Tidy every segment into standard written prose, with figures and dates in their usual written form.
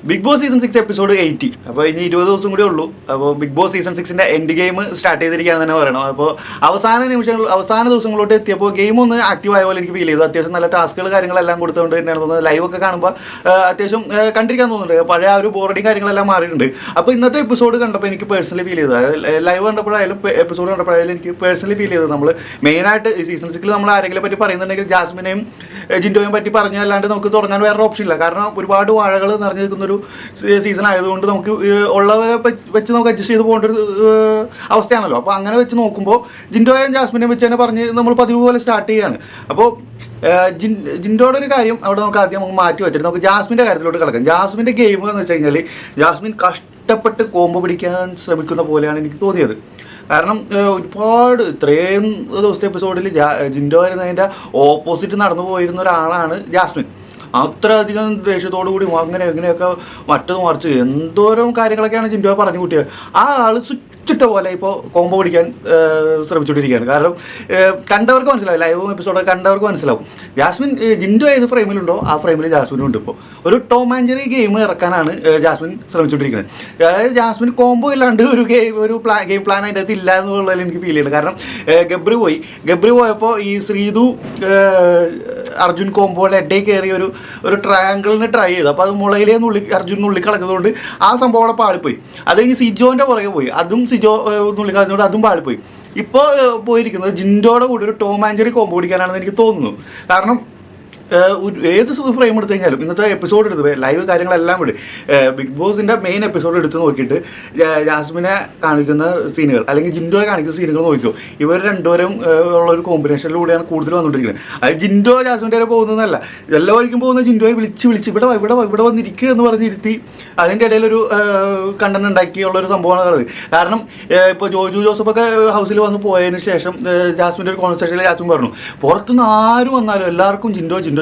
Big Boss season 6 episode 80. അപ്പോൾ ഇനി 20 ദിവസം കൂടി ഉള്ളൂ. അപ്പോൾ ബിഗ് ബോസ് സീസൺ 6ന്റെ എൻഡ് ഗെയിം സ്റ്റാർട്ട് ചെയ്തിരിക്കുകയാണെന്ന് തന്നെ പറയണം. അപ്പോൾ അവസാന ദിവസങ്ങളോട്ട് എത്തിയപ്പോൾ ഗെയിം ഒന്ന് ആക്റ്റീവ് ആയ പോലെ എനിക്ക് ഫീൽ ചെയ്തു. അത്യാവശ്യം നല്ല ടാസ്കുകൾ കാര്യങ്ങളെല്ലാം കൊടുത്തുകൊണ്ട് തന്നെയാണ് തോന്നുന്നത്. ലൈവ് ഒക്കെ കാണുമ്പോൾ അത്യാവശ്യം കണ്ടിരിക്കാൻ തോന്നുന്നുണ്ട്. പഴയ ആ ഒരു ബോർഡിങ് കാര്യങ്ങളെല്ലാം മാറിയിട്ടുണ്ട്. അപ്പോൾ ഇന്നത്തെ എപ്പിസോഡ് കണ്ടപ്പോൾ എനിക്ക് പേഴ്സണലി ഫീൽ ചെയ്തത്, ലൈവ് കണ്ടപ്പോഴായാലും എപ്പിസോഡ് കണ്ടപ്പോഴായാലും എനിക്ക് പേഴ്സണലി ഫീൽ ചെയ്തത്, നമ്മൾ മെയിനായിട്ട് സീസൺ 6 നമ്മൾ ആരെങ്കിലും പറ്റി പറയുന്നുണ്ടെങ്കിൽ ജാസ്മിനെയും ജിൻഡോയും പറ്റി പറഞ്ഞല്ലാണ്ട് നമുക്ക് തുടങ്ങാൻ വേറൊരു ഓപ്ഷൻ ഇല്ല. കാരണം ഒരുപാട് വാഴകൾ നിറഞ്ഞു നിൽക്കുന്നൊരു സീസൺ ആയതുകൊണ്ട് നമുക്ക് ഉള്ളവരെ വെച്ച് നമുക്ക് അഡ്ജസ്റ്റ് ചെയ്ത് പോകേണ്ട ഒരു അവസ്ഥയാണല്ലോ. അപ്പോൾ അങ്ങനെ വെച്ച് നോക്കുമ്പോൾ ജിൻഡോയും ജാസ്മിനെയും വെച്ച് തന്നെ പറഞ്ഞ് നമ്മൾ പതിവ് പോലെ സ്റ്റാർട്ട് ചെയ്യുകയാണ്. അപ്പോൾ ജിൻഡോയുടെ ഒരു കാര്യം അവിടെ നമുക്ക് ആദ്യം നമുക്ക് മാറ്റി വെച്ചിട്ട് നമുക്ക് ജാസ്മിൻ്റെ കാര്യത്തിലോട്ട് കിടക്കാം. ജാസ്മിൻ്റെ ഗെയിം എന്ന് വെച്ച് കഴിഞ്ഞാൽ ജാസ്മിൻ കഷ്ടപ്പെട്ട് കോംബോ പിടിക്കാൻ ശ്രമിക്കുന്ന പോലെയാണ് എനിക്ക് തോന്നിയത്. കാരണം ഒരുപാട് ഇത്രയും ദിവസത്തെ എപ്പിസോഡിൽ ജിൻഡോ വരുന്നതിൻ്റെ ഓപ്പോസിറ്റ് നടന്നു പോയിരുന്ന ഒരാളാണ് ജാസ്മിൻ. അത്രയധികം ദേഷ്യത്തോടു കൂടി അങ്ങനെ എങ്ങനെയൊക്കെ മറ്റത് മറിച്ച് എന്തോരം കാര്യങ്ങളൊക്കെയാണ് ജിൻഡോ പറഞ്ഞു കൂട്ടിയത്. ആ ആൾ ചുറ്റിട്ട പോലെ ഇപ്പോൾ കോംബോ പിടിക്കാൻ ശ്രമിച്ചുകൊണ്ടിരിക്കുകയാണ്. കാരണം കണ്ടവർക്ക് മനസ്സിലാവും, ലൈവ് എപ്പിസോഡ് കണ്ടവർക്ക് മനസ്സിലാവും. ജാസ്മിൻ ജിൻഡോ ഏത് ഫ്രെയിമിലുണ്ടോ ആ ഫ്രെയിമിൽ ജാസ്മിനും ഉണ്ട്. ഇപ്പോൾ ഒരു ടോം ആൻഡ് ജെറി ഗെയിം ഇറക്കാനാണ് ജാസ്മിൻ ശ്രമിച്ചുകൊണ്ടിരിക്കുന്നത്. അതായത് ജാസ്മിൻ കോംബോ ഇല്ലാണ്ട് ഒരു ഗെയിം പ്ലാൻ അതിൻ്റെ അകത്ത് ഇല്ല എന്നുള്ളതിൽ എനിക്ക് ഫീൽ ചെയ്യുന്നത്. കാരണം ഗബ്രി പോയപ്പോൾ ഈ ശ്രീതു അർജുൻ കോംബോയുടെ ഇടയിൽ കയറി ഒരു ട്രയാങ്കിളിന് ട്രൈ ചെയ്തു. അപ്പോൾ അത് മുളയിലേ അർജുൻ നുള്ളി കളഞ്ഞതുകൊണ്ട് ആ സംഭവം അവിടെ പാളിപ്പോയി. അത് കഴിഞ്ഞ് സിജോൻ്റെ പുറകെ പോയി, അതും സിജോ നുള്ളി കളഞ്ഞതുകൊണ്ട് അതും പാളിപ്പോയി. ഇപ്പോൾ പോയിരിക്കുന്നത് ജിൻഡോയുടെ കൂടെ ഒരു ടോം ആൻഡ് ജെറി കോംബോ പിടിക്കാനാണെന്ന് എനിക്ക് തോന്നുന്നു. കാരണം ഏത് ഫ്രെയിം എടുത്തു കഴിഞ്ഞാലും ഇന്നത്തെ എപ്പിസോഡ് എടുത്ത് ലൈവ് കാര്യങ്ങളെല്ലാം വിട് ബിഗ് ബോസിൻ്റെ മെയിൻ എപ്പിസോഡ് എടുത്ത് നോക്കിയിട്ട് ജാസ്മിനെ കാണിക്കുന്ന സീനുകൾ അല്ലെങ്കിൽ ജിൻഡോയെ കാണിക്കുന്ന സീനുകൾ നോക്കിയോ, ഇവർ രണ്ടുപേരും ഉള്ളൊരു കോമ്പിനേഷനിലൂടെയാണ് കൂടുതൽ വന്നുകൊണ്ടിരിക്കുന്നത്. അത് ജിൻഡോ ജാസ്മിൻ്റെ വരെ പോകുന്നതല്ല, എല്ലാ വഴിക്കും പോകുന്ന ജിൻഡോയെ വിളിച്ച് ഇവിടെ വന്നിരിക്കുക എന്ന് പറഞ്ഞിരുത്തി അതിൻ്റെ ഇടയിലൊരു കണ്ടന്റ് ഉണ്ടാക്കിയുള്ളൊരു സംഭവമാണ് പറയുന്നത്. കാരണം ഇപ്പോൾ ജോജു ജോസഫൊക്കെ ഹൗസിൽ വന്ന് പോയതിന് ശേഷം ജാസ്മിൻ്റെ ഒരു കോൺവെർസേഷനിൽ ജാസ്മിൻ പറഞ്ഞു, പുറത്തുനിന്ന് ആര് വന്നാലും എല്ലാവർക്കും ജിൻഡോ.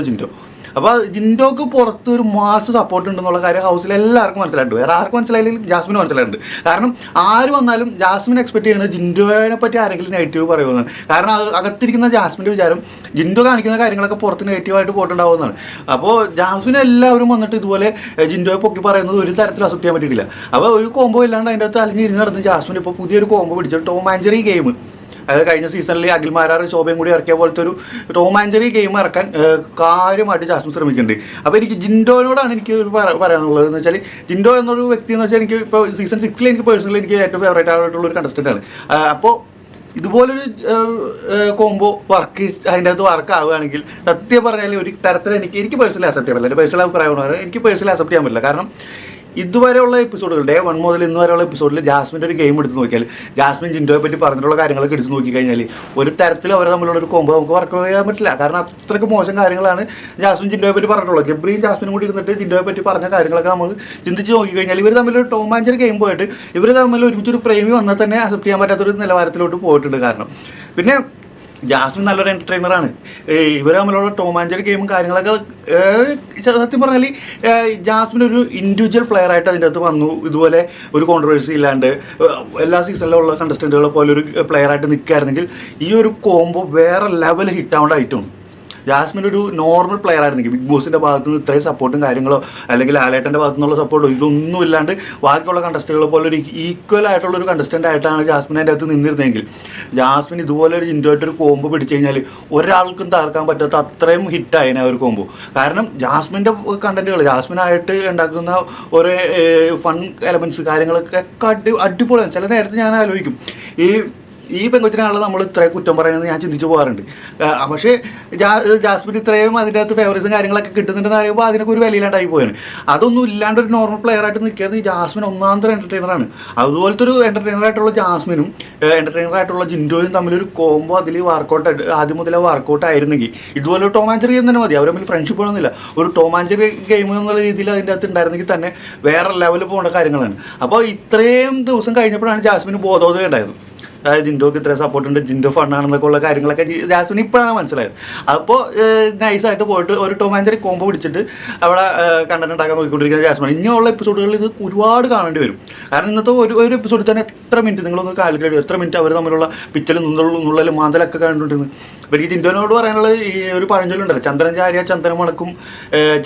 അപ്പോൾ ജിൻഡോക്ക് പുറത്ത് ഒരു മാസ് സപ്പോർട്ട് ഉണ്ടെന്നുള്ള കാര്യം ഹൗസിൽ എല്ലാവർക്കും മനസ്സിലായിട്ടുണ്ട്. വേറെ ആർക്കും മനസ്സിലായില്ലെങ്കിൽ ജാസ്മിന് മനസ്സിലായിട്ടുണ്ട്. കാരണം ആര് വന്നാലും ജാസ്മിൻ എക്സ്പെക്ട് ചെയ്യുന്നത് ജിൻഡോയെ പറ്റി ആരെങ്കിലും നെഗറ്റീവ് പറയുമെന്നാണ്. കാരണം അത് അകത്തിരിക്കുന്ന ജാസ്മിൻ്റെ വിചാരം ജിൻഡോ കാണിക്കുന്ന കാര്യങ്ങളൊക്കെ പുറത്ത് നെഗറ്റീവായിട്ട് പോയിട്ടുണ്ടാവുന്നതാണ്. അപ്പോൾ ജാസ്മിൻ എല്ലാവരും വന്നിട്ട് ഇതുപോലെ ജിൻഡോയെ പൊക്കി പറയുന്നത് ഒരു തരത്തിൽ അക്സെപ്റ്റ് ചെയ്യാൻ പറ്റിയിട്ടില്ല. അപ്പോൾ ഒരു കോംബോ ഇല്ലാണ്ട് അതിൻ്റെ അകത്ത് അലിഞ്ഞിരുന്ന് നടന്ന് ജാസ്മിൻ ഇപ്പോൾ പുതിയൊരു കോംബോ പിടിച്ചു, ടോം ആൻഡ് ജെറി ഗെയിം. അതായത് കഴിഞ്ഞ സീസണിൽ അഖിൽമാരാറും ശോഭയും കൂടി ഇറക്കിയ പോലത്തെ ഒരു ടോം ആൻഡ് ജെറി ഗെയിം ഇറക്കാൻ കാര്യമായിട്ട് ജാസ്മിൻ ശ്രമിക്കുന്നുണ്ട്. അപ്പോൾ എനിക്ക് ജിൻഡോനോടാണ് എനിക്ക് പറയാനുള്ളത് എന്ന് വെച്ചാൽ, ജിൻഡോ എന്നൊരു വ്യക്തി എന്ന് വെച്ചാൽ എനിക്ക് ഇപ്പോൾ സീസൺ 6 എനിക്ക് പേഴ്സണലി എനിക്ക് ഏറ്റവും ഫേവറേറ്റ് ആയിട്ടുള്ളൊരു കണ്ടസ്റ്റൻ്റാണ്. അപ്പോൾ ഇതുപോലൊരു കോംബോ അതിൻ്റെ അകത്ത് വർക്ക് ആവുകയാണെങ്കിൽ സത്യം പറഞ്ഞാൽ ഒരു തരത്തിൽ എനിക്ക് പേഴ്സണലി അക്സെപ്റ്റ് ചെയ്യാൻ പറ്റില്ല. എൻ്റെ പേഴ്സണൽ അഭിപ്രായമാണ്, എനിക്ക് പേഴ്സണലി അക്സെപ്റ്റ് ചെയ്യാൻ പറ്റില്ല. കാരണം ഇതുവരെയുള്ള എപ്പിസോഡുകൾ ഡേ 1 മുതൽ ഇന്ന് വരെയുള്ള എപ്പിസോഡിൽ ജാസ്മിൻ്റെ ഒരു ഗെയിം എടുത്ത് നോക്കിയാൽ, ജാസ്മിൻ ജിൻഡോയെ പറ്റി പറഞ്ഞിട്ടുള്ള കാര്യങ്ങളൊക്കെ എടുത്ത് നോക്കിക്കഴിഞ്ഞാൽ ഒരു തരത്തിൽ അവർ തമ്മിലുള്ള ഒരു കോംബോ നമുക്ക് വർക്ക് ചെയ്യാൻ പറ്റില്ല. കാരണം അത്രയ്ക്ക് മോശം കാര്യങ്ങളാണ് ജാസ്മിൻ ജിൻഡോയെ പറ്റി പറഞ്ഞിട്ടുള്ളത്. ഗബ്രിയും ജാസ്മിനും കൂടി ഇരുന്നിട്ട് ജിൻഡോയെ പറ്റി പറഞ്ഞ കാര്യങ്ങളൊക്കെ നമ്മൾ ചിന്തിച്ച് നോക്കിക്കഴിഞ്ഞാൽ ഇവർ തമ്മിലൊരു ടോം ആൻഡ് ജെറി ഗെയിം പോയിട്ട് ഇവർ തമ്മിൽ ഒരുമിച്ചൊരു ഫ്രെയിമിൽ വന്നാൽ തന്നെ അക്സെപ്റ്റ് ചെയ്യാൻ പറ്റാത്തൊരു നിലവാരത്തിലോട്ട് പോയിട്ടുണ്ട്. കാരണം പിന്നെ ജാസ്മിൻ നല്ലൊരു എൻ്റർടൈനറാണ്. ഇവർ തമ്മിലുള്ള ടോം ആൻഡ് ജെറി ഗെയിമും കാര്യങ്ങളൊക്കെ സത്യം പറഞ്ഞാൽ ജാസ്മിൻ ഒരു ഇൻഡിവിജ്വൽ പ്ലെയർ ആയിട്ട് അതിൻ്റെ അകത്ത് വന്നു. ഇതുപോലെ ഒരു കോൺട്രവേഴ്സി ഇല്ലാണ്ട് എല്ലാ സീസണിലുള്ള കണ്ടസ്റ്റൻറ്റുകളെ പോലെ ഒരു പ്ലെയർ ആയിട്ട് നിൽക്കുകയായിരുന്നെങ്കിൽ ഈ ഒരു കോംബോ വേറെ ലെവൽ ഹിറ്റാവേണ്ടതായിട്ടുണ്ട്. ജാസ്മിൻ ഒരു നോർമൽ പ്ലെയർ ആയിരുന്നെങ്കിൽ ബിഗ് ബോസിൻ്റെ ഭാഗത്തു നിന്ന് ഇത്രയും സപ്പോർട്ടും കാര്യങ്ങളോ അല്ലെങ്കിൽ ലാലേട്ടൻ്റെ ഭാഗത്തു നിന്നുള്ള സപ്പോർട്ടോ ഇതൊന്നും ഇല്ലാണ്ട് ബാക്കിയുള്ള കണ്ടസ്റ്റന്റുകളെ പോലെ ഒരു ഈക്വൽ ആയിട്ടുള്ളൊരു കണ്ടസ്റ്റൻ്റ് ആയിട്ടാണ് ജാസ്മിൻ അതിൻ്റെ അകത്ത് നിന്നിരുന്നെങ്കിൽ ജാസ്മിൻ ഇതുപോലെ ഒരു ജിൻഡോയായിട്ടൊരു കോംബോ പിടിച്ചു കഴിഞ്ഞാൽ ഒരാൾക്കും തകർക്കാൻ പറ്റാത്ത അത്രയും ഹിറ്റായേനെ ആ ഒരു കോംബോ. കാരണം ജാസ്മിൻ്റെ കണ്ടന്റുകൾ ജാസ്മിനായിട്ട് ഉണ്ടാക്കുന്ന ഓരോ ഫൺ എലമെൻറ്റ്സ് കാര്യങ്ങളൊക്കെ അടിപൊളിയാണ്. ചില നേരത്തെ ഞാൻ ആലോചിക്കും ഈ പെങ്കൊച്ചിനാണല്ലോ നമ്മൾ ഇത്രയും കുറ്റം പറയുന്നത് ഞാൻ ചിന്തിച്ച് പോകാറുണ്ട്. പക്ഷേ ജാസ്മിൻ ഇത്രയും അതിൻ്റെ അകത്ത് ഫേവറേറ്റ്സും കാര്യങ്ങളൊക്കെ കിട്ടുന്നുണ്ടെന്ന് പറയുമ്പോൾ അതിനൊക്കെ ഒരു വിലയില്ലാണ്ടായി പോയാണ്. അതൊന്നും ഇല്ലാണ്ട് ഒരു നോർമൽ പ്ലെയർ ആയിട്ട് നിൽക്കുന്നത് ജാസ്മിൻ ഒന്നാമത്തെ എൻ്റർടൈനറാണ്. അതുപോലത്തെ ഒരു എൻ്റർടൈനറായിട്ടുള്ള ജാസ്മിനും എൻ്റർടൈനറായിട്ടുള്ള ജിൻഡോയും തമ്മിലൊരു കോംബോ അതിൽ വർക്കൗട്ട് ആദ്യം മുതലേ വർക്കൗട്ട് ആയിരുന്നെങ്കിൽ ഇതുപോലെ ടോം ആൻഡ് ജെറി തന്നെ മതി. അവർ തമ്മിൽ ഫ്രണ്ട്ഷിപ്പ് ഒന്നുമില്ല, ഒരു ടോം ആൻഡ് ജെറി ഗെയിം എന്നുള്ള രീതിയിൽ അതിൻ്റെ അകത്ത് ഉണ്ടായിരുന്നെങ്കിൽ തന്നെ വേറെ ലെവലിൽ പോകേണ്ട കാര്യങ്ങളാണ്. അപ്പോൾ ഇത്രയും ദിവസം കഴിഞ്ഞപ്പോഴാണ് ജാസ്മിന് ബോധോദയം ഉണ്ടായത്. അതായത് ജിൻഡോക്ക് ഇത്ര സപ്പോർട്ട് ഉണ്ട്, ജിൻഡോ ഫണ്ണാണെന്നൊക്കെ ഉള്ള കാര്യങ്ങളൊക്കെ ജാസ്മിന് ഇപ്പോഴാണ് മനസ്സിലായത്. അപ്പോൾ നൈസായിട്ട് പോയിട്ട് ഒരു ടോം ആൻഡ് ജെറി കോംബോ പിടിച്ചിട്ട് അവിടെ കണ്ടന്റ് ഉണ്ടാക്കാൻ നോക്കിക്കൊണ്ടിരിക്കുന്ന ജാസ്മിൻ ഇനിയുള്ള എപ്പിസോഡുകളിൽ ഇത് ഒരുപാട് കാണേണ്ടി വരും. കാരണം ഇന്നത്തെ ഒരു എപ്പിസോഡിൽ തന്നെ എത്ര മിനിറ്റ് നിങ്ങളൊന്ന് കാൽക്കുലേറ്റ്, എത്ര മിനിറ്റ് അവർ തമ്മിലുള്ള പിച്ചലും നുള്ളലും മാന്തലൊക്കെ കണ്ടുകൊണ്ടിരുന്നു. അപ്പോൾ ഈ ജിൻഡോനോട് പറയാനുള്ളത് ഈ ഒരു പഴഞ്ചൊല്ലുണ്ടല്ലോ, ചന്ദ്രൻ ചാരിയ ചന്ദനം മണക്കും,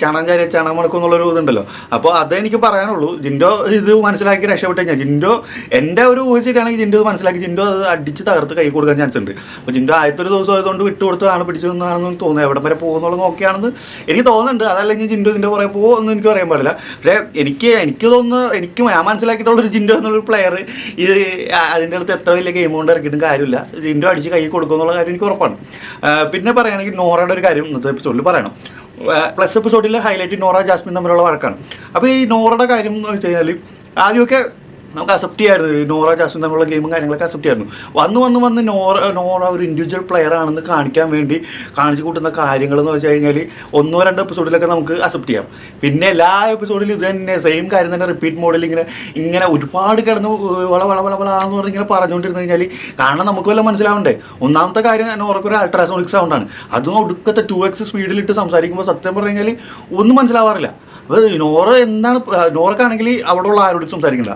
ചണം ചാരിയ ചണം മണക്കും എന്നുള്ളൊരു ഇതുണ്ടല്ലോ. അപ്പോൾ അതെനിക്ക് പറയാനുള്ളൂ. ജിൻഡോ ഇത് മനസ്സിലാക്കി രക്ഷപ്പെട്ട് കഴിഞ്ഞാൽ, ജിൻഡോ എൻ്റെ ഒരു ഊഹ ശരിയാണെങ്കിൽ ജിൻഡോ ഇത് മനസ്സിലാക്കി ജിൻഡോ അത് അടിച്ച് തകർത്ത് കൈ കൊടുക്കാൻ ചാൻസ് ഉണ്ട്. അപ്പോൾ ജിൻഡോ ആദ്യത്തെ ഒരു ദിവസം ആയതുകൊണ്ട് വിട്ടുകൊടുത്തതാണ് പിടിച്ചതെന്നാണെന്ന് തോന്നുന്നത്. എവിടെ വരെ പോകുന്നുള്ളത് നോക്കിയാണെന്ന് എനിക്ക് തോന്നുന്നുണ്ട്. അതല്ലെങ്കിൽ ജിൻഡോ ഇതിൻ്റെ കുറേ പോകുമെന്ന് എനിക്ക് പറയാൻ പാടില്ല. പക്ഷേ എനിക്ക് തോന്നുന്നു, ഞാൻ മനസ്സിലാക്കിയിട്ടുള്ളൊരു ജിൻഡോ എന്നുള്ളൊരു പ്ലെയർ ഇത് അതിൻ്റെ അടുത്ത് എത്ര വലിയ ഗെയിം കൊണ്ട് ഇറക്കിയിട്ടും കാര്യമില്ല, ജിൻഡോ അടിച്ച് കൈ കൊടുക്കുമെന്നുള്ള കാര്യം എനിക്ക് ഉറപ്പാണ്. പിന്നെ പറയുകയാണെങ്കിൽ നോറയുടെ ഒരു കാര്യം ഇന്നത്തെ എപ്പിസോഡിൽ പറയണം. പ്ലസ് എപ്പിസോഡിൽ ഹൈലൈറ്റ് നോറ ജാസ്മിൻ തമ്മിലുള്ള വഴക്കാണ്. അപ്പോൾ ഈ നോറയുടെ കാര്യം എന്ന് വെച്ച് കഴിഞ്ഞാൽ ആദ്യമൊക്കെ നമുക്ക് അക്സെപ്റ്റ് ചെയ്യായിരുന്നു, നോറ ജാസ്മിൻ തമ്മിലുള്ള ഗെയിമും കാര്യങ്ങളൊക്കെ അക്സെപ്റ്റ് ചെയ്യായിരുന്നു. വന്ന് നോറ ഒരു ഇൻഡിവിജ്വൽ പ്ലെയർ ആണെന്ന് കാണിക്കാൻ വേണ്ടി കാണിച്ചു കൂട്ടുന്ന കാര്യങ്ങൾ എന്ന് വെച്ച് കഴിഞ്ഞാൽ 1-2 എപ്പിസോഡിലൊക്കെ നമുക്ക് അക്സെപ്റ്റ് ചെയ്യാം. പിന്നെ എല്ലാ എപ്പിസോഡിലും ഇത് തന്നെ സെയിം കാര്യം തന്നെ റിപ്പീറ്റ് മോഡിൽ ഇങ്ങനെ ഒരുപാട് കിടന്ന് വളവളവളവളാന്ന് പറഞ്ഞ് ഇങ്ങനെ പറഞ്ഞുകൊണ്ടിരുന്നു കഴിഞ്ഞാൽ കാരണം നമുക്ക് വല്ല മനസ്സിലാവണ്ടേ. ഒന്നാമത്തെ കാര്യം നോറയ്ക്ക് ഒരു അൾട്രാസോണിക് സൗണ്ടാണ്, അതും ഒടുക്കത്തെ 2x സ്പീഡിലിട്ട് സംസാരിക്കുമ്പോൾ സത്യം പറഞ്ഞു കഴിഞ്ഞാൽ ഒന്നും മനസ്സിലാവാറില്ല. അപ്പോൾ നോറക്കാണെങ്കിൽ അവിടെ ഉള്ള ആരോടും സംസാരിക്കണ്ട,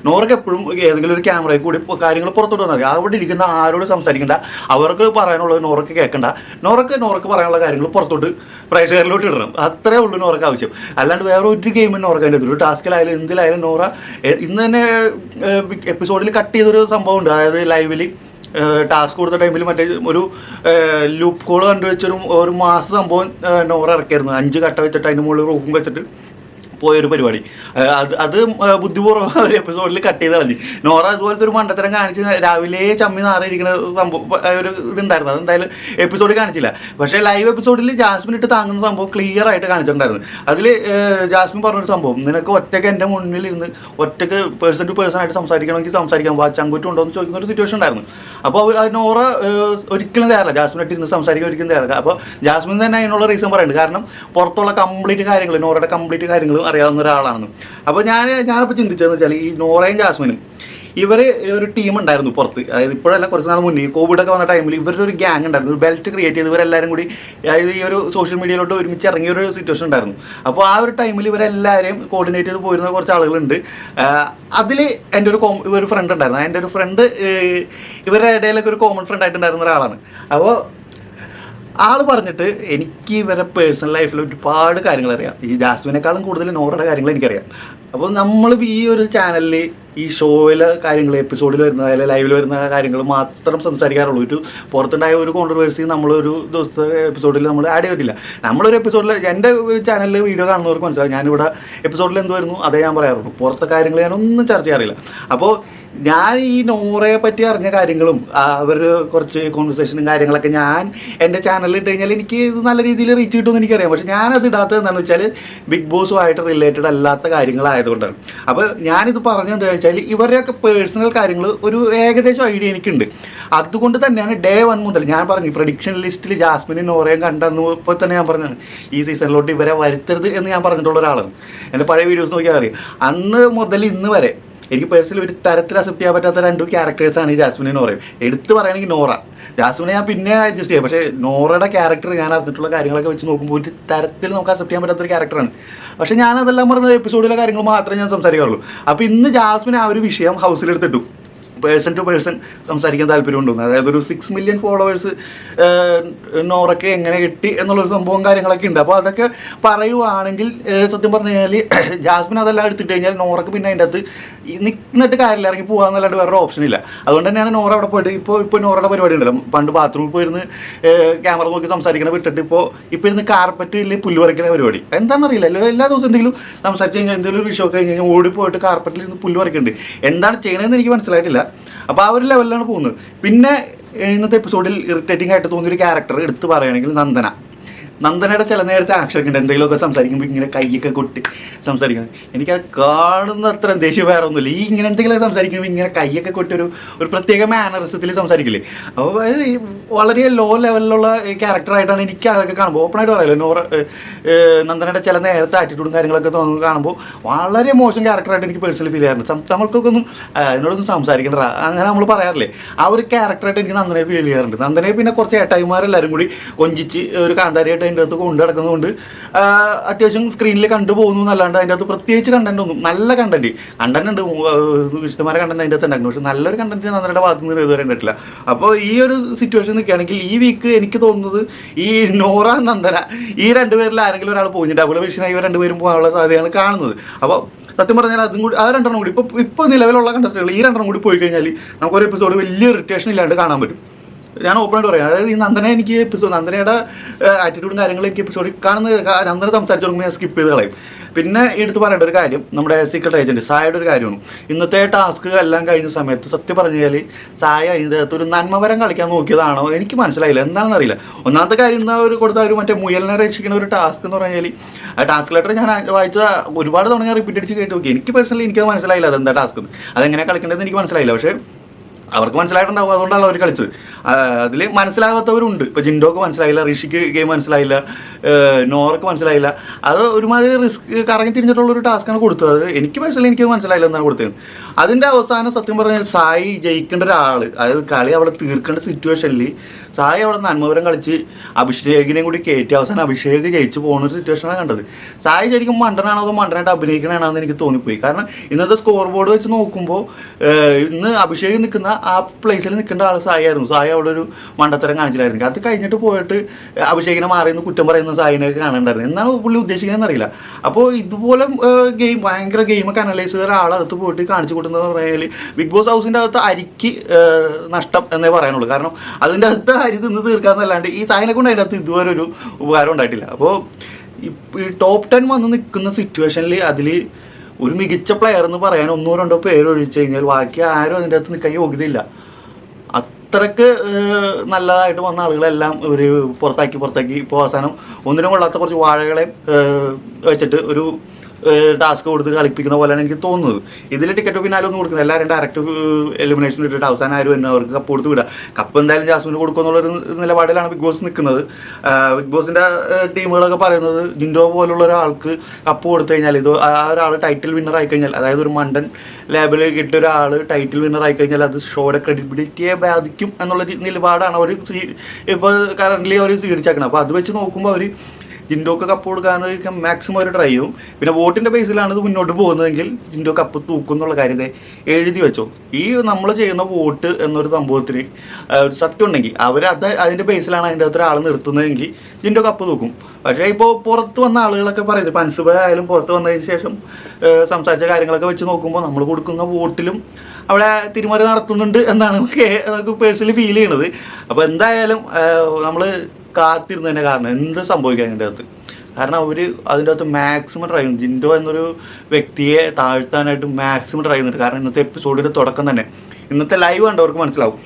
നോറയ്ക്ക് എപ്പോഴും ഏതെങ്കിലും ഒരു ക്യാമറയിൽ കൂടി കാര്യങ്ങൾ പുറത്തോട്ട് വന്നാൽ മതി. അവിടെ ഇരിക്കുന്ന ആരോട് സംസാരിക്കേണ്ട, അവർക്ക് പറയാനുള്ളത് നോറയ്ക്ക് കേൾക്കണ്ട, നോറയ്ക്ക് പറയാനുള്ള കാര്യങ്ങൾ പുറത്തോട്ട് പ്രേക്ഷകരിലോട്ട് ഇടണം. അത്രേ ഉള്ളൂ നോറയ്ക്ക് ആവശ്യം. അല്ലാണ്ട് വേറെ ഒരു ഗെയിമിന് നോറയ്ക്ക് അതിൻ്റെ ഒരു ടാസ്കിലായാലും എന്തിലായാലും നോറ ഇന്ന് തന്നെ എപ്പിസോഡിൽ കട്ട് ചെയ്തൊരു സംഭവമുണ്ട്. അതായത് ലൈവിൽ ടാസ്ക് കൊടുത്ത ടൈമിൽ മറ്റേ ഒരു ലൂപ്പ് കോൾ കണ്ടുവച്ചൊരു ഒരു മാസ സംഭവം നോറ ഇറക്കിയായിരുന്നു. 5 കട്ട വെച്ചിട്ട് അതിന് മുകളിൽ റൂഫും വെച്ചിട്ട് പോയൊരു പരിപാടി. അത് ബുദ്ധിപൂർവ്വം ഒരു എപ്പിസോഡിൽ കട്ട് ചെയ്ത് കളഞ്ഞു. നോറ അതുപോലത്തെ ഒരു മണ്ടത്തരം കാണിച്ച് രാവിലെ ചമ്മി നാറിയിരിക്കുന്ന സംഭവം ഒരു ഇതുണ്ടായിരുന്നു. അതെന്തായാലും എപ്പിസോഡിൽ കാണിച്ചില്ല. പക്ഷേ ലൈവ് എപ്പിസോഡിൽ ജാസ്മിൻ ഇട്ട് താങ്ങുന്ന സംഭവം ക്ലിയർ ആയിട്ട് കാണിച്ചിട്ടുണ്ടായിരുന്നു. അതിൽ ജാസ്മിൻ പറഞ്ഞൊരു സംഭവം, നിനക്ക് ഒറ്റയ്ക്ക് എൻ്റെ മുന്നിൽ ഇരുന്ന് ഒറ്റയ്ക്ക് പേഴ്സൺ ടു പേഴ്സൺ ആയിട്ട് സംസാരിക്കണമെങ്കിൽ സംസാരിക്കാം, ചങ്കുറ്റം ഉണ്ടോ എന്ന് ചോദിക്കുന്ന ഒരു സിറ്റുവേഷൻ ഉണ്ടായിരുന്നു. അപ്പോൾ നോറ ഒരിക്കലും തയ്യാറില്ല, ജാസ്മിനായിട്ട് ഇരുന്ന് സംസാരിക്കാൻ ഒരിക്കലും തയ്യാറില്ല. അപ്പോൾ ജാസ്മിൻ തന്നെ അതിനുള്ള റീസൺ പറയുന്നുണ്ട്. കാരണം പുറത്തുള്ള കംപ്ലീറ്റ് കാര്യങ്ങൾ, നോറയുടെ കംപ്ലീറ്റ് കാര്യങ്ങളും അറിയാവുന്ന ഒരാളാണെന്ന്. അപ്പോൾ ഞാനിപ്പോൾ ചിന്തിച്ചതെന്ന് വെച്ചാൽ ഈ നോറയും ജാസ്മിനും ഇവർ ഒരു ടീം ഉണ്ടായിരുന്നു പുറത്ത്. അതായത് ഇപ്പോഴല്ല, കുറച്ച് നാൾ മുന്നേ കോവിഡൊക്കെ വന്ന ടൈമിൽ ഇവരുടെ ഒരു ഗ്യാങ് ഉണ്ടായിരുന്നു, ഒരു ബെൽറ്റ് ക്രിയേറ്റ് ചെയ്ത് ഇവരെല്ലാവരും കൂടി അതായത് ഈ ഒരു സോഷ്യൽ മീഡിയയിലോട്ട് ഒരുമിച്ച് ഇറങ്ങിയ ഒരു സിറ്റുവേഷൻ ഉണ്ടായിരുന്നു. അപ്പോൾ ആ ഒരു ടൈമിൽ ഇവരെല്ലാവരെയും കോർഡിനേറ്റ് ചെയ്ത് പോയിരുന്ന കുറച്ച് ആളുകളുണ്ട്. അതിൽ എൻ്റെ ഒരു ഫ്രണ്ട് ഉണ്ടായിരുന്നു. എൻ്റെ ഒരു ഫ്രണ്ട് ഇവരുടെ ഇടയിലൊക്കെ ഒരു കോമൺ ഫ്രണ്ട് ആയിട്ടുണ്ടായിരുന്ന ഒരാളാണ്. അപ്പോൾ ആൾ പറഞ്ഞിട്ട് എനിക്ക് ഇവരുടെ പേഴ്സണൽ ലൈഫിൽ ഒരുപാട് കാര്യങ്ങൾ അറിയാം. ഈ ജാസ്മിനേക്കാളും കൂടുതൽ നോറയുടെ കാര്യങ്ങൾ എനിക്കറിയാം. അപ്പോൾ നമ്മൾ ഈ ഒരു ചാനലിൽ ഈ ഷോയിലെ കാര്യങ്ങൾ, എപ്പിസോഡിൽ വരുന്ന അല്ലെങ്കിൽ ലൈവിൽ വരുന്ന കാര്യങ്ങൾ മാത്രം സംസാരിക്കാറുള്ളൂ. ഒരു പുറത്തുണ്ടായ ഒരു കോൺട്രവേഴ്സി നമ്മളൊരു ദിവസത്തെ എപ്പിസോഡിൽ നമ്മൾ ആഡ് ചെയ്തിട്ടില്ല. നമ്മളൊരു എപ്പിസോഡിൽ എൻ്റെ ചാനലിൽ വീഡിയോ കാണുന്നവർക്ക് മനസ്സിലാവും, ഞാനിവിടെ എപ്പിസോഡിൽ എന്ത് വരുന്നു അതേ ഞാൻ പറയാറുള്ളൂ. പുറത്തെ കാര്യങ്ങൾ ഞാനൊന്നും ചർച്ച ചെയ്യാറില്ല. അപ്പോൾ ഞാൻ ഈ നോറയെ പറ്റി അറിഞ്ഞ കാര്യങ്ങളും അവർ കുറച്ച് കോൺവെർസേഷനും കാര്യങ്ങളൊക്കെ ഞാൻ എൻ്റെ ചാനലിൽ ഇട്ട് കഴിഞ്ഞാൽ എനിക്ക് ഇത് നല്ല രീതിയിൽ റീച്ച് കിട്ടുമെന്ന് എനിക്കറിയാം. പക്ഷേ ഞാനത് ഇടാത്തത് എന്താണെന്ന് വെച്ചാൽ ബിഗ് ബോസുമായിട്ട് റിലേറ്റഡ് അല്ലാത്ത കാര്യങ്ങളായതുകൊണ്ടാണ്. അപ്പോൾ ഞാനിത് പറഞ്ഞതെന്ന് വെച്ചാൽ ഇവരുടെയൊക്കെ പേഴ്സണൽ കാര്യങ്ങൾ ഒരു ഏകദേശം ഐഡിയ എനിക്കുണ്ട്. അതുകൊണ്ട് തന്നെയാണ് ഡേ 1 മുതൽ ഞാൻ പറഞ്ഞു പ്രഡിക്ഷൻ ലിസ്റ്റിൽ ജാസ്മിനും നോറയും കണ്ടെന്ന് ഇപ്പോൾ തന്നെ ഞാൻ പറഞ്ഞതാണ് ഈ സീസണിലോട്ട് ഇവരെ വരുത്തരുത് എന്ന് ഞാൻ പറഞ്ഞിട്ടുള്ള ഒരാളാണ്. എൻ്റെ പഴയ വീഡിയോസ് നോക്കിയാൽ അറിയാം. അന്ന് മുതൽ ഇന്ന് വരെ എനിക്ക് പേഴ്സണലി ഒരു തരത്തിൽ അക്സെപ്റ്റ് ചെയ്യാൻ പറ്റാത്ത 2 ക്യാരക്ടേഴ്സാണ് ഈ ജാസ്മിനെന്ന് പറയും. എടുത്ത് പറയുകയാണെങ്കിൽ നോറ, ജാസ്മിനെ ഞാൻ പിന്നെ അഡ്ജസ്റ്റ് ചെയ്യാം. പക്ഷേ നോറയുടെ ക്യാരക്ടർ ഞാൻ അറിഞ്ഞിട്ടുള്ള കാര്യങ്ങളൊക്കെ വെച്ച് നോക്കുമ്പോൾ ഒരു തരത്തിൽ നമുക്ക് അക്സെപ്റ്റ് ചെയ്യാൻ പറ്റാത്തൊരു ക്യാരക്ടറാണ്. പക്ഷേ ഞാനതെല്ലാം പറഞ്ഞ എപ്പിസോഡിലെ കാര്യങ്ങൾ മാത്രമേ ഞാൻ സംസാരിക്കാറുള്ളൂ. അപ്പോൾ ഇന്ന് ജാസ്മിൻ ആ ഒരു വിഷയം ഹൗസിലെടുത്തിട്ടു പേഴ്സൺ ടു പേഴ്സൺ സംസാരിക്കാൻ താല്പര്യമുണ്ടെന്ന്. അതായത് ഒരു 6 മില്യൺ ഫോളോവേഴ്സ് നോറയ്ക്ക് എങ്ങനെ കിട്ടി എന്നുള്ളൊരു സംഭവം കാര്യങ്ങളൊക്കെ ഉണ്ട്. അപ്പോൾ അതൊക്കെ പറയുവാണെങ്കിൽ സത്യം പറഞ്ഞു കഴിഞ്ഞാൽ ജാസ്മിൻ അതെല്ലാം എടുത്തിട്ട് കഴിഞ്ഞാൽ നോറയ്ക്ക് പിന്നെ അതിൻ്റെ അകത്ത് നിന്നിട്ട് കാര്യമില്ല, ഇറങ്ങി പോകാമെന്നല്ലാണ്ട് വേറെ ഓപ്ഷൻ ഇല്ല. അതുകൊണ്ട് തന്നെയാണ് നോറ അവിടെ പോയിട്ട് ഇപ്പോൾ നോറയുടെ പരിപാടി ഉണ്ടല്ലോ, പണ്ട് ബാത്റൂമിൽ പോയിരുന്ന് ക്യാമറ നോക്കി സംസാരിക്കണ വിട്ടിട്ട് ഇപ്പോൾ ഇരുന്ന് കാർപ്പറ്റിൽ പുല്ല് പറിക്കുന്ന പരിപാടി. എന്താണെന്നറിയില്ല, എല്ലാ ദിവസം എന്തെങ്കിലും സംസാരിച്ച് കഴിഞ്ഞാൽ എന്തെങ്കിലും ഒരു വിഷയമൊക്കെ കഴിഞ്ഞ് കഴിഞ്ഞാൽ ഓടിപ്പോയിട്ട് കാർപ്പറ്റിൽ ഇരുന്ന് പുല്ല് പറിക്കുന്നുണ്ട്. എന്താണ് ചെയ്യണമെന്ന് എനിക്ക് മനസ്സിലായിട്ടില്ല. അപ്പോൾ ആ ഒരു ലെവലിലാണ് പോകുന്നത്. പിന്നെ ഇന്നത്തെ എപ്പിസോഡിൽ ഇറിറ്റേറ്റിംഗ് ആയിട്ട് തോന്നിയൊരു ക്യാരക്ടർ എടുത്ത് പറയുകയാണെങ്കിൽ നന്ദനയുടെ ചില നേരത്തെ ആക്ഷനൊക്കെ ഉണ്ട്, എന്തെങ്കിലുമൊക്കെ സംസാരിക്കുമ്പോൾ ഇങ്ങനെ കൈയൊക്കെ കൊട്ടി സംസാരിക്കണം. എനിക്ക് അത് കാണുന്ന അത്ര ദേഷ്യം വേറെ ഒന്നുമില്ല. ഈ ഇങ്ങനെ എന്തെങ്കിലുമൊക്കെ സംസാരിക്കുമ്പോൾ ഇങ്ങനെ കൈയൊക്കെ കൊട്ടി ഒരു പ്രത്യേക മാനറിസത്തിൽ സംസാരിക്കില്ലേ. അപ്പോൾ വളരെ ലോ ലെവലിലുള്ള ക്യാരക്ടറായിട്ടാണ് എനിക്ക് അതൊക്കെ കാണുമ്പോൾ, ഓപ്പണായിട്ട് പറയല്ലോ, നന്ദനയുടെ ചില നേരത്തെ ആറ്റിറ്റ്യൂഡും കാര്യങ്ങളൊക്കെ കാണുമ്പോൾ വളരെ മോശം ക്യാരക്ടറായിട്ട് എനിക്ക് പേഴ്സണലി ഫീൽ ചെയ്യാറുണ്ട്. നമ്മൾക്കൊക്കെ ഒന്നും എന്നോടൊന്നും സംസാരിക്കേണ്ട അങ്ങനെ നമ്മൾ പറയാറില്ലേ, ആ ഒരു ക്യാരക്ടറായിട്ട് എനിക്ക് നന്ദനെ ഫീൽ ചെയ്യാറുണ്ട്. നന്ദനെ പിന്നെ കുറച്ച് ഏട്ടായിമാരെല്ലാവരും കൂടി കൊഞ്ചിച്ച് ഒരു കാന്താരിയായിട്ട് അതിൻ്റെ അകത്ത് കൊണ്ടു നടക്കുന്നതുകൊണ്ട് അത്യാവശ്യം സ്ക്രീനിൽ കണ്ടുപോകുന്നു എന്നല്ലാണ്ട് അതിൻ്റെ അകത്ത് പ്രത്യേകിച്ച് കണ്ടന്റ് ഒന്നും, നല്ല കണ്ടന്റ് ഉണ്ട്, ഇഷ്ടമായ കണ്ടന്റ് അതിൻ്റെ അകത്ത് ഉണ്ടാക്കുന്നു. പക്ഷെ നല്ലൊരു കണ്ടന്റ് നന്ദനയുടെ ഭാഗത്ത് നിന്ന് ഇതുവരെ ഉണ്ടായിട്ടില്ല. അപ്പോൾ ഈ ഒരു സിറ്റുവേഷൻ നിൽക്കുകയാണെങ്കിൽ ഈ വീക്ക് എനിക്ക് തോന്നുന്നത് ഈ നോറ നന്ദന ഈ രണ്ടുപേരിൽ ആരെങ്കിലും ഒരാൾ പോയിട്ട് ഡബിൾ വിഷനായി ഇവർ രണ്ടുപേരും പോകാനുള്ള സാധ്യതയാണ് കാണുന്നത്. അപ്പോൾ സത്യം പറഞ്ഞാൽ അതും കൂടി ആ രണ്ടെണ്ണം കൂടി ഇപ്പോൾ നിലവിലുള്ള കണ്ടന്റുകൾ ഈ രണ്ടെണ്ണം കൂടി പോയി കഴിഞ്ഞാൽ നമുക്കൊരു എപ്പിസോഡ് വലിയ ഇറിറ്റേഷൻ ഇല്ലാണ്ട് കാണാൻ പറ്റും. ഞാൻ ഓപ്പണായിട്ട് പറയാം. അതായത് ഈ നന്ദന എനിക്ക് നന്ദനയുടെ ആറ്റിറ്റ്യൂഡും കാര്യങ്ങളും എനിക്ക് എപ്പിസോഡിൽ കാണുന്നത് നന്ദന സംസാരിച്ചു തുടങ്ങുമ്പോൾ ഞാൻ സ്കിപ്പ് ചെയ്ത് കളയും. പിന്നെ എടുത്ത് പറയേണ്ട ഒരു കാര്യം നമ്മുടെ സീക്രട്ട് ഏജൻറ്റ് സായയുടെ ഒരു കാര്യമാണ്. ഇന്നത്തെ ടാസ്ക് എല്ലാം കഴിഞ്ഞ സമയത്ത് സത്യം പറഞ്ഞു കഴിഞ്ഞാൽ സായ അതിൻ്റെ അകത്ത് ഒരു നന്മവരം കളിക്കാൻ നോക്കിയതാണോ എനിക്ക് മനസ്സിലായില്ല, എന്താണെന്ന് അറിയില്ല. ഒന്നാമത്തെ കാര്യം എന്താ ഒരു കൊടുത്ത ഒരു മറ്റേ മുയലിനെ രക്ഷിക്കുന്ന ഒരു ടാസ്ക് എന്ന് പറഞ്ഞു കഴിഞ്ഞാൽ ആ ടാസ്ക് ലെറ്റർ ഞാൻ വായിച്ച ഒരുപാട് തവണ ഞാൻ റിപ്പീറ്റ് അടിച്ച് കേട്ട് നോക്കി. എനിക്ക് പേഴ്സണലി എനിക്കത് മനസ്സിലായില്ല അതെന്താ ടാസ്ക്, അതെങ്ങനെ കളിക്കേണ്ടതെന്ന് എനിക്ക് മനസ്സിലായില്ല. പക്ഷേ അവർക്ക് മനസ്സിലായിട്ടുണ്ടാവും, അതുകൊണ്ടാണ് അവർ കളിച്ചത്. അതിൽ മനസ്സിലാകാത്തവരുണ്ട്. ഇപ്പോൾ ജിൻഡോക്ക് മനസ്സിലായില്ല, ഋഷിക്ക് ഗെയിം മനസ്സിലായില്ല, നോർക്ക് മനസ്സിലായില്ല. അത് ഒരുമാതിരി റിസ്ക് കറങ്ങി തിരിഞ്ഞിട്ടുള്ളൊരു ടാസ്ക്കാണ് കൊടുത്തത്. അത് എനിക്ക് പേഴ്സണലി എനിക്കത് മനസ്സിലായില്ല എന്നാണ് കൊടുത്തത്. അതിൻ്റെ അവസാനം സത്യം പറഞ്ഞാൽ സായി ജയിക്കേണ്ട ഒരാൾ, അതായത് കളി അവിടെ തീർക്കേണ്ട സിറ്റുവേഷനിൽ സായി അവിടെ നന്മപുരം കളിച്ച് അഭിഷേകിനെയും കൂടി കയറ്റി അവസാനം അഭിഷേക് ജയിച്ച് പോകുന്ന ഒരു സിറ്റുവേഷനാണ് കണ്ടത്. സായി ശരിക്കും മണ്ടനാണോ അതോ മണ്ടനായിട്ട് അഭിനയിക്കണാണോ എന്ന് എനിക്ക് തോന്നിപ്പോയി. കാരണം ഇന്നത്തെ സ്കോർ ബോർഡ് വെച്ച് നോക്കുമ്പോൾ ഇന്ന് അഭിഷേക് നിൽക്കുന്ന ആ പ്ലേസിൽ നിൽക്കേണ്ട ആൾ സായി ആയിരുന്നു. സായി അവിടെ ഒരു മണ്ടത്തരം കാണിച്ചില്ലായിരുന്നു. അത് കഴിഞ്ഞിട്ട് പോയിട്ട് അഭിഷേകിനെ മാറിയെന്ന് കുറ്റം പറയുന്ന സായിനെയൊക്കെ കാണണ്ടായിരുന്നു. എന്നാണ് പുള്ളി ഉദ്ദേശിക്കുന്നതെന്ന് അറിയില്ല. അപ്പോൾ ഇതുപോലെ ഗെയിം ഭയങ്കര ഗെയിമൊക്കെ അനലൈസ് ചെയ്ത ഒരാളകത്ത് പോയിട്ട് കാണിച്ചു കൊടുക്കുന്നത് പറഞ്ഞാൽ ബിഗ് ബോസ് ഹൗസിൻ്റെ അകത്ത് അരിക്ക് നഷ്ടം എന്നേ പറയാനുള്ളൂ. കാരണം അതിൻ്റെ അകത്ത് അരി തിന്ന് തീർക്കാന്നല്ലാണ്ട് ഈ സായിനെ കൊണ്ട് അതിൻ്റെ അകത്ത് ഇതുവരെ ഒരു ഉപകാരം ഉണ്ടായിട്ടില്ല. അപ്പോൾ ഈ ടോപ്പ് 10 വന്ന് നിൽക്കുന്ന സിറ്റുവേഷനിൽ അതിൽ ഒരു മികച്ച പ്ലെയർ എന്ന് പറയാൻ ഒന്നോ രണ്ടോ പേര് ഒഴിച്ചു കഴിഞ്ഞാൽ ബാക്കി ആരും അതിൻ്റെ അകത്ത് നിൽക്കാൻ യോഗ്യതയില്ല. അത്രയ്ക്ക് നല്ലതായിട്ട് വന്ന ആളുകളെല്ലാം ഒരു പുറത്താക്കി ഇപ്പോൾ അവസാനം ഒന്നിനും കൊള്ളാത്ത കുറച്ച് വാഴകളെ വെച്ചിട്ട് ഒരു ടാസ്ക് കൊടുത്ത് കളിപ്പിക്കുന്ന പോലെയാണ് എനിക്ക് തോന്നുന്നത്. ഇതിൽ ടിക്കറ്റ് ഫിനാലെ ഒന്നും കൊടുക്കുന്നത് എല്ലാവരും ഡയറക്റ്റ് എലിമിനേഷൻ ഇട്ടിട്ട് അവസാനം ആരും തന്നെ അവർക്ക് കപ്പ് കൊടുത്ത് വിടുക. കപ്പ് എന്തായാലും ജാസ്മിന് കൊടുക്കുമെന്നുള്ളൊരു നിലപാടിലാണ് ബിഗ് ബോസ് നിൽക്കുന്നത്. ബിഗ് ബോസിൻ്റെ ടീമുകളൊക്കെ പറയുന്നത് ജിൻഡോ പോലുള്ള ഒരാൾക്ക് കപ്പ് കൊടുത്തു കഴിഞ്ഞാൽ ഇത് ആ ഒരാൾ ടൈറ്റിൽ വിന്നർ ആയിക്കഴിഞ്ഞാൽ, അതായത് ഒരു മണ്ടൻ ലേബിൾ കിട്ടിയ ഒരാൾ ടൈറ്റിൽ വിന്നർ ആയിക്കഴിഞ്ഞാൽ അത് ഷോയുടെ ക്രെഡിബിലിറ്റിയെ ബാധിക്കും എന്നുള്ള നിലപാടാണ് അവർ ഇപ്പോൾ കറൻ്റ്ലി അവർ സ്വീകരിച്ചേക്കണം. അപ്പോൾ അത് വെച്ച് നോക്കുമ്പോൾ അവർ ജിൻഡോക്ക് കപ്പ് കൊടുക്കാനൊക്കെ മാക്സിമം ഒരു ട്രൈ ചെയ്യും. പിന്നെ വോട്ടിൻ്റെ ബേസിലാണ് ഇത് മുന്നോട്ട് പോകുന്നതെങ്കിൽ ജിൻഡോ കപ്പ് തൂക്കും എന്നുള്ള കാര്യത്തെ എഴുതി വെച്ചോ. ഈ നമ്മൾ ചെയ്യുന്ന വോട്ട് എന്നൊരു സംഭവത്തിന് ഒരു സത്യം ഉണ്ടെങ്കിൽ അതിൻ്റെ ബേസിലാണ് അതിൻ്റെ അകത്ത് ഒരാൾ നിർത്തുന്നതെങ്കിൽ ജിൻഡോ കപ്പ് തൂക്കും. പക്ഷേ ഇപ്പോൾ പുറത്ത് വന്ന ആളുകളൊക്കെ പറയുന്നത് ഇപ്പോൾ അൻസുബ ആയാലും പുറത്ത് വന്നതിന് ശേഷം സംസാരിച്ച കാര്യങ്ങളൊക്കെ വെച്ച് നോക്കുമ്പോൾ നമ്മൾ കൊടുക്കുന്ന വോട്ടിലും അവിടെ തിരിമറി നടത്തുന്നുണ്ട് എന്നാണ് നമുക്ക് പേഴ്സണലി ഫീൽ ചെയ്യണത്. അപ്പോൾ എന്തായാലും നമ്മൾ കാത്തിരുന്നതിൻ്റെ കാരണം എന്ത് സംഭവിക്കാൻ അതിൻ്റെ അകത്ത്, കാരണം അവർ അതിൻ്റെ അകത്ത് മാക്സിമം ട്രൈ ചെയ്യുന്നു. ജിൻഡോ എന്നൊരു വ്യക്തിയെ താഴ്ത്താനായിട്ട് മാക്സിമം ട്രൈ ചെയ്യുന്നുണ്ട്. കാരണം ഇന്നത്തെ എപ്പിസോഡിൻ്റെ തുടക്കം തന്നെ ഇന്നത്തെ ലൈവ് കണ്ടവർക്ക് മനസ്സിലാവും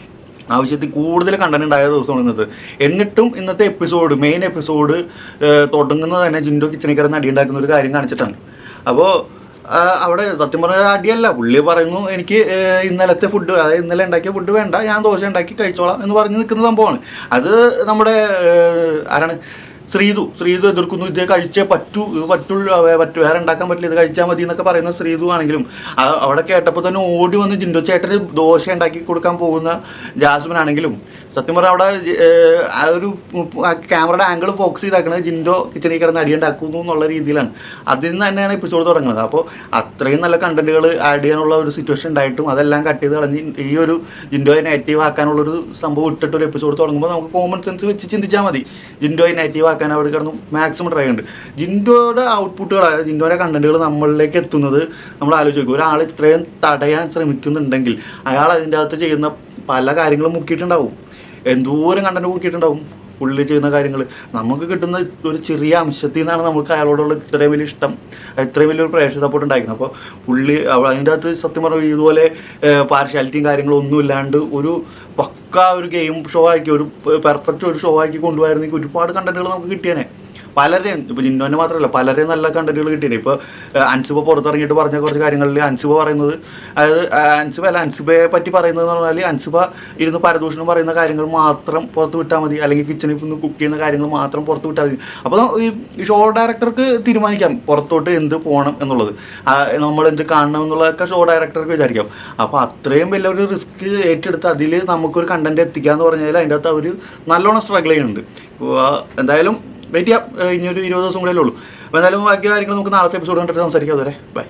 ആവശ്യത്തിൽ കൂടുതൽ കണ്ടന്റ് ഉണ്ടായ ദിവസമാണ് ഇന്നത്തെ. എന്നിട്ടും ഇന്നത്തെ എപ്പിസോഡ് മെയിൻ എപ്പിസോഡ് തുടങ്ങുന്നത് തന്നെ ജിൻഡോ കിച്ചണിൽ കിടന്ന് അടിയുണ്ടാക്കുന്ന ഒരു കാര്യം കാണിച്ചിട്ടാണ്. അപ്പോൾ അവിടെ സത്യം പറഞ്ഞ അടിയല്ല, പുള്ളി പറയുന്നു എനിക്ക് ഇന്നലത്തെ ഫുഡ്, അതായത് ഇന്നലെ ഉണ്ടാക്കിയ ഫുഡ് വേണ്ട, ഞാൻ ദോശ ഉണ്ടാക്കി കഴിച്ചോളാം എന്ന് പറഞ്ഞ് നിൽക്കുന്ന സംഭവമാണ്. അത് നമ്മുടെ ആരാണ് ശ്രീതു എതിർക്കുന്നു. ഇത് കഴിച്ചേ വേറെ ഉണ്ടാക്കാൻ പറ്റില്ല, ഇത് കഴിച്ചാൽ മതി എന്നൊക്കെ പറയുന്ന ശ്രീതു ആണെങ്കിലും അവിടെ കേട്ടപ്പോൾ തന്നെ ഓടി വന്ന് ജിൻഡോ ചേട്ടന് ദോശ ഉണ്ടാക്കി കൊടുക്കാൻ പോകുന്ന ജാസ്മിൻ ആണെങ്കിലും സത്യം പറഞ്ഞാൽ അവിടെ ആ ഒരു ക്യാമറയുടെ ആംഗിൾ ഫോക്കസ് ചെയ്താക്കുന്നത് ജിൻഡോ കിച്ചണിൽ കിടന്ന് അടിയുണ്ടാക്കുന്നു എന്നുള്ള രീതിയിലാണ്. അതിൽ നിന്ന് തന്നെയാണ് എപ്പിസോഡ് തുടങ്ങുന്നത്. അപ്പോൾ അത്രയും നല്ല കണ്ടന്റുകൾ ആഡ് ചെയ്യാനുള്ള ഒരു സിറ്റുവേഷൻ ഉണ്ടായിട്ടും അതെല്ലാം കട്ട് ചെയ്ത് കളഞ്ഞ് ഈ ഒരു ജിൻഡോയെ നെഗറ്റീവ് ആക്കാനുള്ളൊരു സംഭവം ഇട്ടിട്ടൊരു എപ്പിസോഡ് തുടങ്ങുമ്പോൾ നമുക്ക് കോമൺ സെൻസ് വെച്ച് ചിന്തിച്ചാൽ മതി. ജിൻഡോയെ നെഗറ്റീവ് ആക്കാൻ അവിടെ കിടന്ന് മാക്സിമം ട്രൈ ഉണ്ട്. ജിൻഡോയുടെ ഔട്ട്പുട്ടുകൾ, ജിൻഡോയുടെ കണ്ടന്റുകൾ നമ്മളിലേക്ക് എത്തുന്നത് നമ്മൾ ആലോചിച്ച് നോക്കും. ഒരാൾ ഇത്രയും തടയാൻ ശ്രമിക്കുന്നുണ്ടെങ്കിൽ അയാൾ അതിൻ്റെ അകത്ത് ചെയ്യുന്ന പല കാര്യങ്ങളും മുക്കിയിട്ടുണ്ടാവും, എന്തോരം കണ്ടന്റ് മുക്കിയിട്ടുണ്ടാവും. പുള്ളി ചെയ്യുന്ന കാര്യങ്ങൾ നമുക്ക് കിട്ടുന്ന ഒരു ചെറിയ അംശത്തിൽ നിന്നാണ് നമുക്ക് അയാളോടുള്ള ഇത്രയും വലിയ ഇഷ്ടം, ഇത്രയും വലിയൊരു പ്രേക്ഷക സപ്പോർട്ട് ഉണ്ടായിരിക്കുന്നത്. അപ്പോൾ പുള്ളി അതിൻ്റെ അകത്ത് സത്യം പറഞ്ഞാൽ ഇതുപോലെ പാർഷ്യാലിറ്റിയും കാര്യങ്ങളും ഒന്നും ഇല്ലാണ്ട് ഒരു പക്ക ഒരു ഗെയിം ഷോ ആക്കി, ഒരു പെർഫെക്റ്റ് ഒരു ഷോ ആക്കി കൊണ്ടുപോയിരുന്നെങ്കിൽ ഒരുപാട് കണ്ടന്റുകൾ നമുക്ക് കിട്ടിയേനെ. പലരെയും ഇപ്പോൾ ജിന്നുവിനെ മാത്രമല്ല പലരെയും നല്ല കണ്ടന്റുകൾ കിട്ടിയിട്ടുണ്ട്. ഇപ്പോൾ അൻസിബ പുറത്തിറങ്ങിയിട്ട് പറഞ്ഞ കുറച്ച് കാര്യങ്ങളിൽ അൻസിബ പറയുന്നത്, അതായത് അൻസിബയെ പറ്റി പറയുന്നതെന്ന് പറഞ്ഞാൽ അൻസിബ ഇരുന്ന് പരദൂഷണം പറയുന്ന കാര്യങ്ങൾ മാത്രം പുറത്ത് വിട്ടാൽ മതി, അല്ലെങ്കിൽ കിച്ചണിൽ നിന്ന് കുക്ക് ചെയ്യുന്ന കാര്യങ്ങൾ മാത്രം പുറത്ത് വിട്ടാൽ മതി. അപ്പോൾ ഈ ഷോ ഡയറക്ടർക്ക് തീരുമാനിക്കാം പുറത്തോട്ട് എന്ത് പോകണം എന്നുള്ളത്, നമ്മൾ എന്ത് കാണണം എന്നുള്ളതൊക്കെ ഷോ ഡയറക്ടർക്ക് വിചാരിക്കാം. അപ്പോൾ അത്രയും വലിയൊരു റിസ്ക് ഏറ്റെടുത്ത് അതിൽ നമുക്കൊരു കണ്ടന്റ് എത്തിക്കുക എന്ന് പറഞ്ഞാൽ അതിൻ്റെ അകത്ത് അവർ നല്ലോണം സ്ട്രഗിൾ ചെയ്യുന്നുണ്ട്. എന്തായാലും വെയിറ്റ് ചെയ്യാം, ഇനിയൊരു 20 ദിവസം കൂടെ ഉള്ളൂ. അപ്പോൾ എന്തായാലും ബാക്കി കാര്യങ്ങൾ നമുക്ക് നാളത്തെ എപ്പിസോഡ് കണ്ടിട്ട് സംസാരിക്കാം. അതുവരെ ബൈ.